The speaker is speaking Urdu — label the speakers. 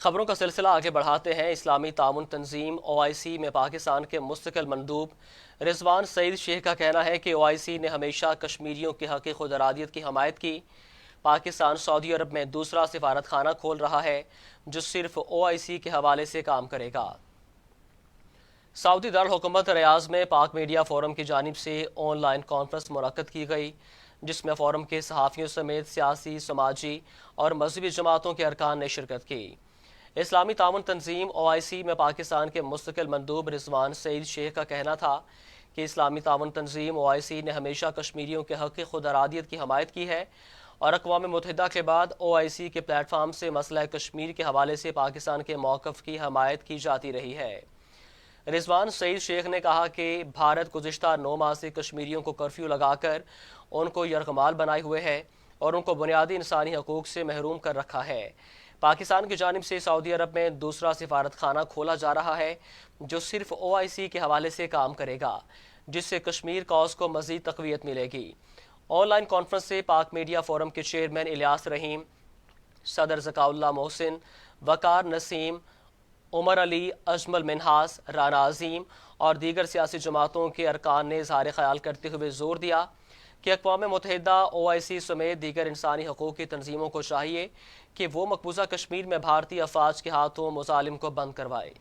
Speaker 1: خبروں کا سلسلہ آگے بڑھاتے ہیں۔ اسلامی تعاون تنظیم OIC میں پاکستان کے مستقل مندوب رضوان سعید شیخ کا کہنا ہے کہ OIC نے ہمیشہ کشمیریوں کے حق خود ارادیت کی حمایت کی۔ پاکستان سعودی عرب میں دوسرا سفارت خانہ کھول رہا ہے جو صرف OIC کے حوالے سے کام کرے گا۔ سعودی دارالحکومت ریاض میں پاک میڈیا فورم کی جانب سے آن لائن کانفرنس منعقد کی گئی، جس میں فورم کے صحافیوں سمیت سیاسی، سماجی اور مذہبی جماعتوں کے ارکان نے شرکت کی۔ اسلامی تعاون تنظیم OIC میں پاکستان کے مستقل مندوب رضوان سعید شیخ کا کہنا تھا کہ اسلامی تعاون تنظیم OIC نے ہمیشہ کشمیریوں کے حق خود ارادیت کی حمایت کی ہے اور اقوام متحدہ کے بعد OIC کے پلیٹ فارم سے مسئلہ کشمیر کے حوالے سے پاکستان کے موقف کی حمایت کی جاتی رہی ہے۔ رضوان سعید شیخ نے کہا کہ بھارت گزشتہ 9 ماہ سے کشمیریوں کو کرفیو لگا کر ان کو یرغمال بنائے ہوئے ہے اور ان کو بنیادی انسانی حقوق سے محروم کر رکھا ہے۔ پاکستان کی جانب سے سعودی عرب میں دوسرا سفارت خانہ کھولا جا رہا ہے جو صرف OIC کے حوالے سے کام کرے گا، جس سے کشمیر کاز کو مزید تقویت ملے گی۔ آن لائن کانفرنس سے پاک میڈیا فورم کے چیئرمین الیاس رحیم، صدر ذکاء اللہ محسن، وقار نسیم، عمر علی، اجمل منہاس، رانا عظیم اور دیگر سیاسی جماعتوں کے ارکان نے اظہار خیال کرتے ہوئے زور دیا کہ اقوام متحدہ، OIC سمیت دیگر انسانی حقوق کی تنظیموں کو چاہیے کہ وہ مقبوضہ کشمیر میں بھارتی افواج کے ہاتھوں مظالم کو بند کروائے۔